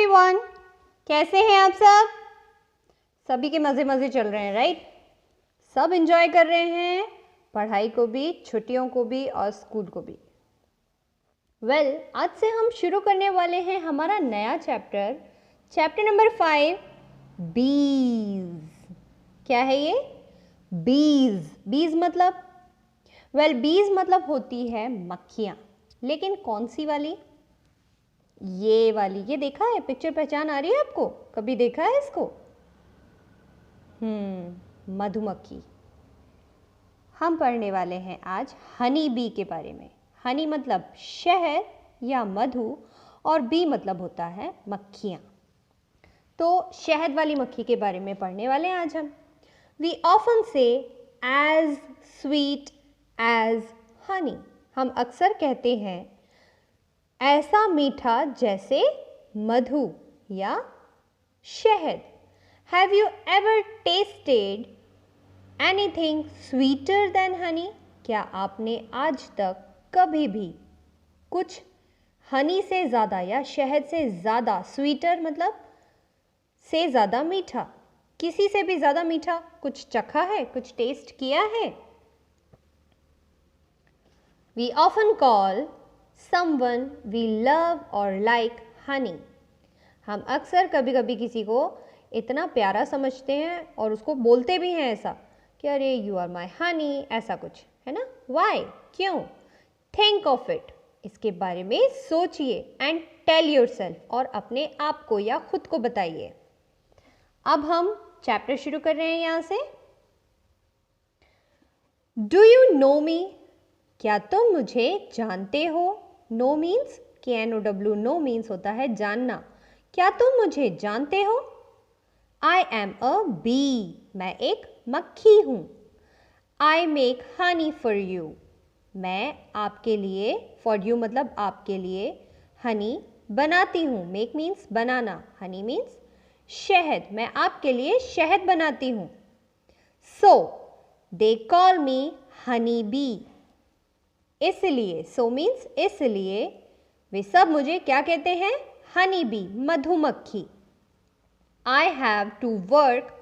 Everyone, कैसे हैं आप सब? सभी के मज़े मज़े चल रहे हैं, राइट? सब एंजॉय कर रहे हैं, पढ़ाई को भी, छुट्टियों को भी और स्कूल को भी। आज से हम शुरू करने वाले हैं हमारा नया चैप्टर नंबर 5, बीज। क्या है ये? बीज मतलब बीज मतलब होती है मक्खियाँ, लेकिन कौन सी वाली? ये वाली। ये देखा है? पिक्चर पहचान आ रही है आपको? कभी देखा है इसको? मधुमक्खी। हम पढ़ने वाले हैं आज हनी बी के बारे में। हनी मतलब शहद या मधु और बी मतलब होता है मक्खियाँ। तो शहद वाली मक्खी के बारे में पढ़ने वाले हैं आज हम। वी ऑफन से एज स्वीट एज हनी। हम अक्सर कहते हैं ऐसा मीठा जैसे मधु या शहद। Have you ever tested anything sweeter than Honey? क्या आपने आज तक कभी भी कुछ हनी से ज़्यादा या शहद से ज़्यादा, स्वीटर मतलब से ज़्यादा मीठा, किसी से भी ज़्यादा मीठा कुछ चखा है, कुछ टेस्ट किया है? We often call someone we love or like honey. हम अक्सर कभी कभी किसी को इतना प्यारा समझते हैं और उसको बोलते भी हैं ऐसा कि अरे यू आर माई हनी, ऐसा कुछ है ना। वाई? क्यों? Think of it. इसके बारे में सोचिए एंड टेल योरसेल्फ, और अपने आप को या खुद को बताइए। अब हम चैप्टर शुरू कर रहे हैं यहाँ से। Do you know me? क्या तुम मुझे जानते हो? Know means KNOW, know means होता है जानना। क्या तुम मुझे जानते हो? आई एम अ बी, मैं एक मक्खी हूँ। I make Honey for you, मैं आपके लिए, फॉर यू मतलब आपके लिए, हनी बनाती हूँ। मेक मीन्स बनाना, हनी मीन्स शहद, मैं आपके लिए शहद बनाती हूँ। So they call me honey bee, इसलिए, सो मीन्स इसलिए, वे सब मुझे क्या कहते हैं? हनी बी, मधुमक्खी। I have to work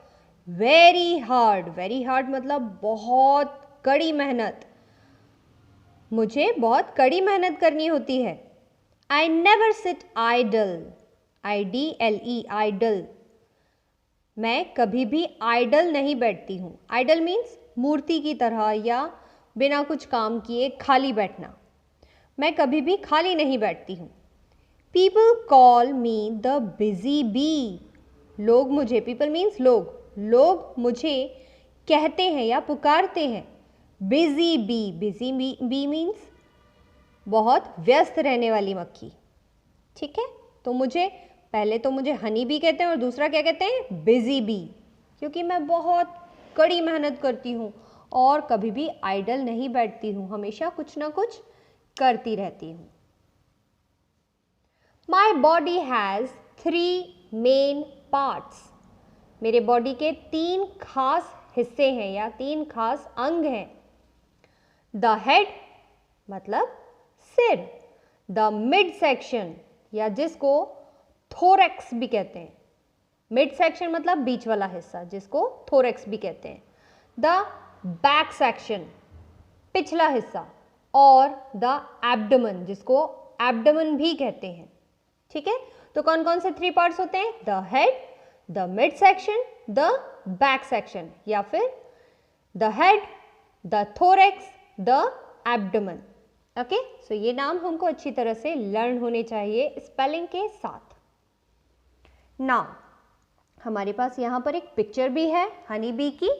very hard, very hard मतलब बहुत कड़ी मेहनत, मुझे बहुत कड़ी मेहनत करनी होती है। I never sit idle, IDLE, idle, मैं कभी भी आइडल नहीं बैठती हूँ। आइडल मीन्स मूर्ति की तरह या बिना कुछ काम किए खाली बैठना। मैं कभी भी खाली नहीं बैठती हूँ। People call me the busy bee, लोग मुझे, पीपल मीन्स लोग, लोग मुझे कहते हैं या पुकारते हैं busy bee. Busy bee means बहुत व्यस्त रहने वाली मक्खी। ठीक है, तो मुझे पहले तो मुझे हनी बी कहते हैं और दूसरा क्या कहते हैं? बिजी बी, क्योंकि मैं बहुत कड़ी मेहनत करती हूँ और कभी भी आइडल नहीं बैठती हूँ, हमेशा कुछ ना कुछ करती रहती हूँ। My body has 3 main parts, मेरे बॉडी के 3 खास हिस्से हैं या 3 खास अंग हैं। द हेड मतलब सिर, द मिड सेक्शन या जिसको थोरैक्स भी कहते हैं, मिड सेक्शन मतलब बीच वाला हिस्सा जिसको थोरैक्स भी कहते हैं। द बैक सेक्शन पिछला हिस्सा, और द एब्डोमेन जिसको एब्डोमेन भी कहते हैं। ठीक है, तो कौन कौन से 3 पार्ट्स होते हैं? The head, the mid section, the back section, या फिर the head, the thorax, the abdomen. Okay, so ये नाम हमको अच्छी तरह से लर्न होने चाहिए स्पेलिंग के साथ। नाउ हमारे पास यहाँ पर एक पिक्चर भी है हनी बी की।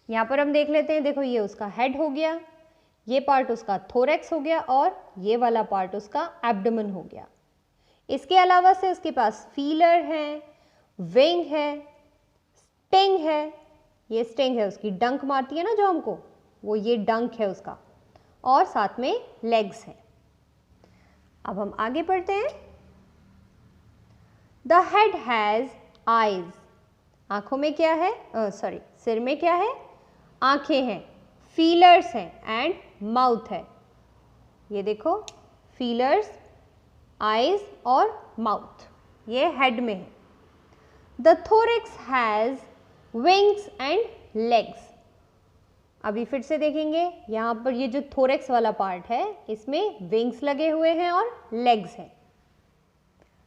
यहाँ पर हम देख लेते हैं। देखो, ये उसका हेड हो गया, ये पार्ट उसका थोरैक्स हो गया, और ये वाला पार्ट उसका एब्डोमेन हो गया। इसके अलावा से उसके पास फीलर है, विंग है, स्टिंग है। ये स्टिंग है, उसकी डंक मारती है ना जो हमको, वो ये डंक है उसका, और साथ में लेग्स है। अब हम आगे बढ़ते हैं। द हेड हैज़ आईज, आंखों में क्या है? सिर में क्या है? आंखें हैं। फीलर्स हैं एंड माउथ है। ये देखो, फीलर्स, आईज और माउथ। ये हेड में है। The thorax has wings and legs. अभी फिर से देखेंगे, यहाँ पर ये जो थोरेक्स वाला पार्ट है इसमें विंग्स लगे हुए हैं और लेग्स हैं।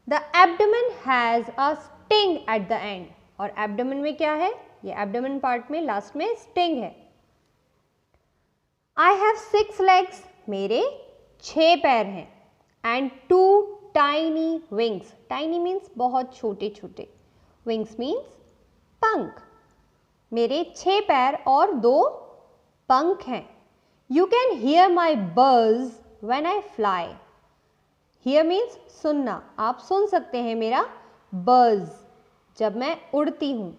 The abdomen has a sting at the end. और एब्डोमेन में क्या है, ये एब्डोमेन पार्ट में लास्ट में स्टिंग है। I have 6 legs। मेरे 6 पैर हैं। And 2 tiny wings। Tiny means बहुत छोटे छोटे, विंग्स मीन्स पंख। मेरे 6 पैर और 2 पंख हैं। You can hear my buzz when I fly. Here means सुनना, आप सुन सकते हैं मेरा बज़ जब मैं उड़ती हूँ।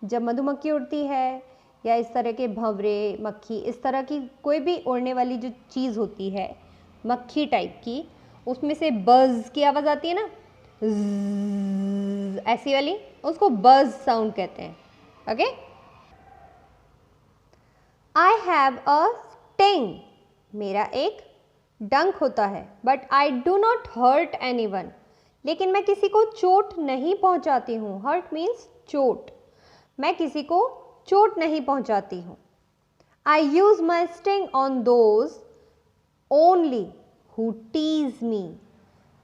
जब मधुमक्खी उड़ती है या इस तरह के भंवरे, मक्खी, इस तरह की कोई भी उड़ने वाली जो चीज़ होती है मक्खी टाइप की, उसमें से बज़ की आवाज़ आती है ना, ऐसी वाली, उसको बज़ साउंड कहते हैं। Okay. I have a sting. मेरा एक डंक होता है। But I do not hurt anyone. लेकिन मैं किसी को चोट नहीं पहुंचाती हूँ। हर्ट मीन्स चोट। मैं किसी को चोट नहीं पहुंचाती हूँ। I use my sting on those only who tease me.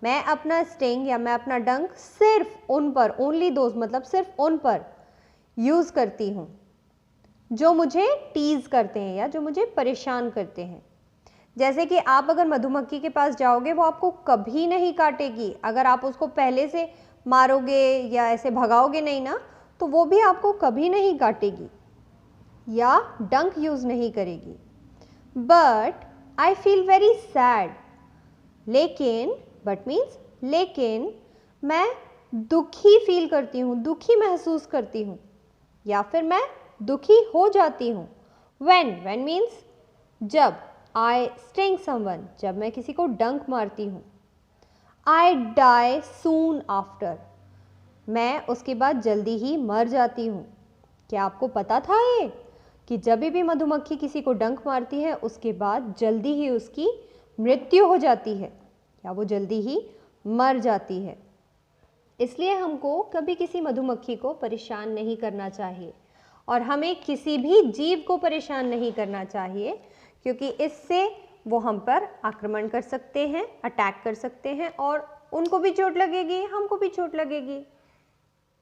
मैं अपना स्टिंग या मैं अपना डंक सिर्फ उन पर, ओनली दोज मतलब सिर्फ उन पर यूज करती हूँ जो मुझे टीज करते हैं या जो मुझे परेशान करते हैं। जैसे कि आप अगर मधुमक्खी के पास जाओगे, वो आपको कभी नहीं काटेगी। अगर आप उसको पहले से मारोगे या ऐसे भगाओगे नहीं ना, तो वो भी आपको कभी नहीं काटेगी या डंक यूज नहीं करेगी। But I feel very sad. लेकिन, बट मीन्स लेकिन, मैं दुखी फील करती हूँ, दुखी महसूस करती हूँ, या फिर मैं दुखी हो जाती हूँ। when मीन्स जब। I sting someone, जब मैं किसी को डंक मारती हूँ। I die soon after, मैं उसके बाद जल्दी ही मर जाती हूँ। क्या आपको पता था ये कि जब भी मधुमक्खी किसी को डंक मारती है उसके बाद जल्दी ही उसकी मृत्यु हो जाती है या वो जल्दी ही मर जाती है। इसलिए हमको कभी किसी मधुमक्खी को परेशान नहीं करना चाहिए और हमें किसी भी जीव को परेशान नहीं करना चाहिए, क्योंकि इससे वो हम पर आक्रमण कर सकते हैं, अटैक कर सकते हैं और उनको भी चोट लगेगी, हमको भी चोट लगेगी।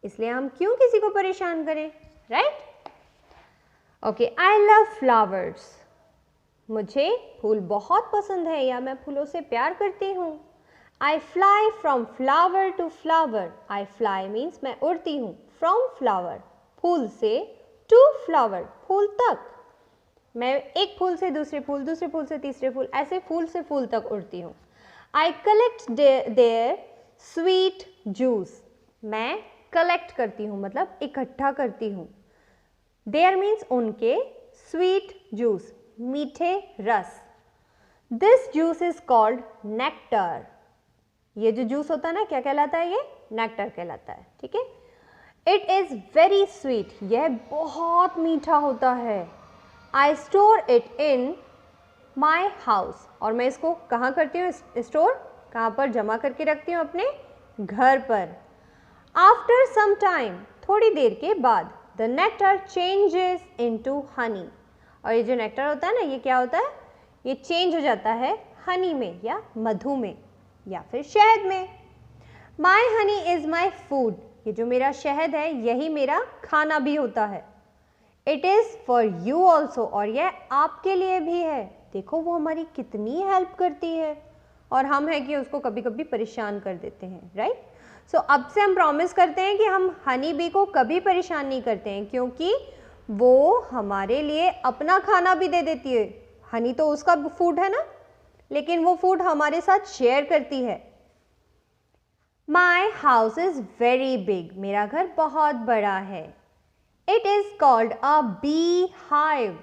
इसलिए हम क्यों किसी को परेशान करें, right? Okay, I love flowers. मुझे फूल बहुत पसंद है या मैं फूलों से प्यार करती हूँ। I fly from flower to flower. I fly means मैं उड़ती हूँ, फ्रॉम फ्लावर फूल से, टू फ्लावर फूल तक। मैं एक फूल से दूसरे फूल, दूसरे फूल से तीसरे फूल, ऐसे फूल से फूल तक उड़ती हूँ। I collect their sweet juice. मैं कलेक्ट करती हूँ मतलब इकट्ठा करती हूँ। देयर मीन्स उनके, स्वीट जूस मीठे रस। This juice is called nectar. ये जो जूस होता है ना, क्या कहलाता है? ये नेक्टर कहलाता है। ठीक है। It is very sweet. यह बहुत मीठा होता है। I store it in my house. और मैं इसको कहाँ करती हूँ स्टोर? कहाँ पर जमा करके रखती हूँ? अपने घर पर। आफ्टर सम टाइम, थोड़ी देर के बाद, the nectar changes into Honey. और ये जो नेक्टर होता है ना, ये क्या होता है? ये चेंज हो जाता है हनी में या मधु में या फिर शहद में। माई हनी इज़ माई फूड। ये जो मेरा शहद है यही मेरा खाना भी होता है। It is for you also. और यह आपके लिए भी है। देखो वो हमारी कितनी हेल्प करती है और हम है कि उसको कभी कभी परेशान कर देते हैं, राइट? सो अब से हम प्रॉमिस करते हैं कि हम हनी बी को कभी परेशान नहीं करते हैं, क्योंकि वो हमारे लिए अपना खाना भी दे देती है। हनी तो उसका फूड है ना, लेकिन वो फूड हमारे साथ शेयर करती है। My house is very big. मेरा घर बहुत बड़ा है। It is called a bee hive.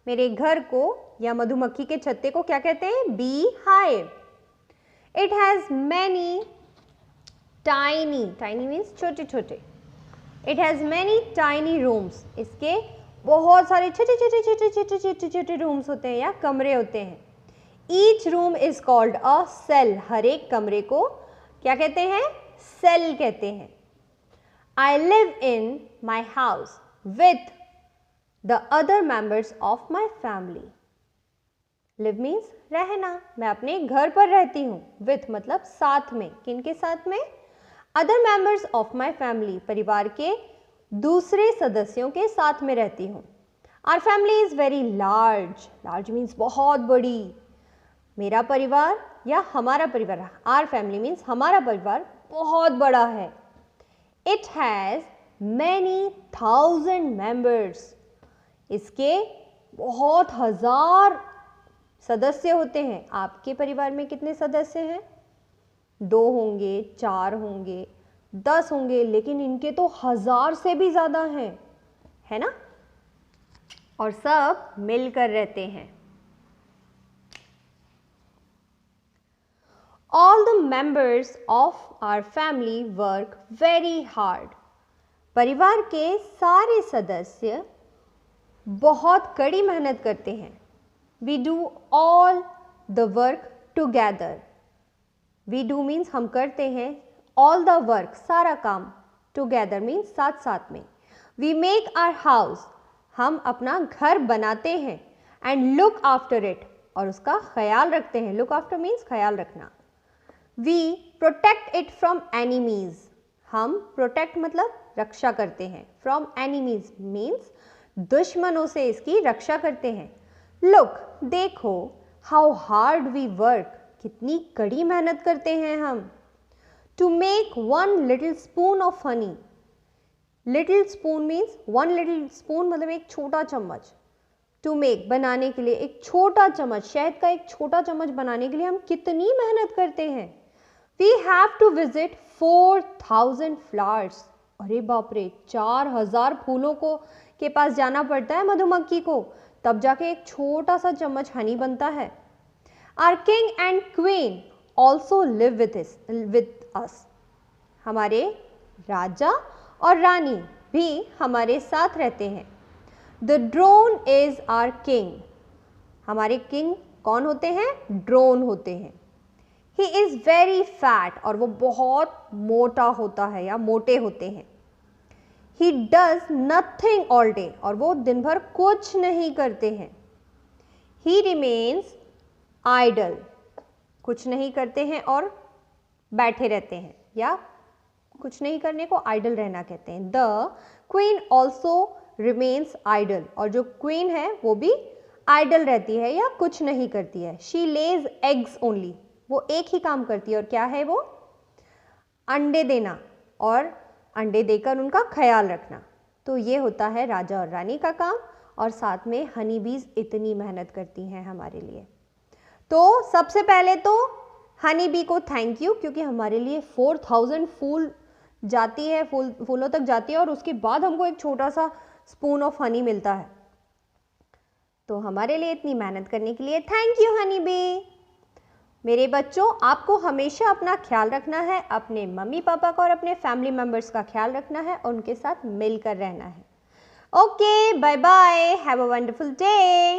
मेरे घर को या मधुमक्खी के छत्ते को क्या कहते हैं? Bee hive. It has many tiny, tiny means छोटे छोटे। It has many tiny rooms. इसके बहुत सारे छोटे छोटे छोटे छोटे छोटे छोटे रूम्स होते हैं या कमरे होते हैं। Each room is called a cell. हर एक कमरे को क्या कहते हैं? सेल कहते हैं। I live in my house with the other members of my family. Live means रहना, मैं अपने घर पर रहती हूँ। With मतलब साथ में, किनके साथ में? Other members of my family, परिवार के दूसरे सदस्यों के साथ में रहती हूँ। Our family is very large. Large means बहुत बड़ी। मेरा परिवार या हमारा परिवार, Our family means हमारा परिवार बहुत बड़ा है। It has many thousand members. इसके बहुत हजार सदस्य होते हैं। आपके परिवार में कितने सदस्य हैं? 2 होंगे, 4 होंगे, 10 होंगे, लेकिन इनके तो 1000 से भी ज़्यादा हैं, है ना? और सब मिलकर रहते हैं। All the members of our family work very hard. परिवार के सारे सदस्य बहुत कड़ी मेहनत करते हैं। We do all the work together. We do means हम करते हैं, all the work सारा काम, together means साथ साथ में। We make our house, हम अपना घर बनाते हैं, and look after it, और उसका ख्याल रखते हैं। Look after means ख्याल रखना। We protect it from enemies. हम protect मतलब रक्षा करते हैं। From enemies means दुश्मनों से इसकी रक्षा करते हैं। Look, देखो, how hard we work. कितनी कड़ी मेहनत करते हैं हम। To make one little spoon of honey. Little spoon means one little spoon मतलब एक छोटा चम्मच। To make बनाने के लिए एक छोटा चम्मच, शहद का एक छोटा चम्मच बनाने के लिए हम कितनी मेहनत करते हैं। We have to visit 4000 flowers. अरे बाप रे, 4000 फूलों को के पास जाना पड़ता है मधुमक्खी को, तब जाके एक छोटा सा चम्मच हनी बनता है। Our king and queen also live with us. हमारे राजा और रानी भी हमारे साथ रहते हैं। The drone is our king. हमारे किंग कौन होते हैं? ड्रोन होते हैं। He is very fat, और वो बहुत मोटा होता है या मोटे होते हैं। He does nothing all day, और वो दिन भर कुछ नहीं करते हैं। He remains idle, कुछ नहीं करते हैं और बैठे रहते हैं, या कुछ नहीं करने को idle रहना कहते हैं। The queen also remains idle, और जो queen है वो भी idle रहती है या कुछ नहीं करती है। She lays eggs only, वो एक ही काम करती है, और क्या है वो? अंडे देना और अंडे देकर उनका ख्याल रखना। तो ये होता है राजा और रानी का काम, और साथ में हनी बीज इतनी मेहनत करती हैं हमारे लिए। तो सबसे पहले तो हनी बी को थैंक यू, क्योंकि हमारे लिए 4000 फूल जाती है, फूलों तक जाती है, और उसके बाद हमको एक छोटा सा स्पून ऑफ हनी मिलता है। तो हमारे लिए इतनी मेहनत करने के लिए थैंक यू हनी बी। मेरे बच्चों, आपको हमेशा अपना ख्याल रखना है, अपने मम्मी पापा का और अपने फैमिली मेम्बर्स का ख्याल रखना है, और उनके साथ मिलकर रहना है। Okay, bye bye, have a wonderful day.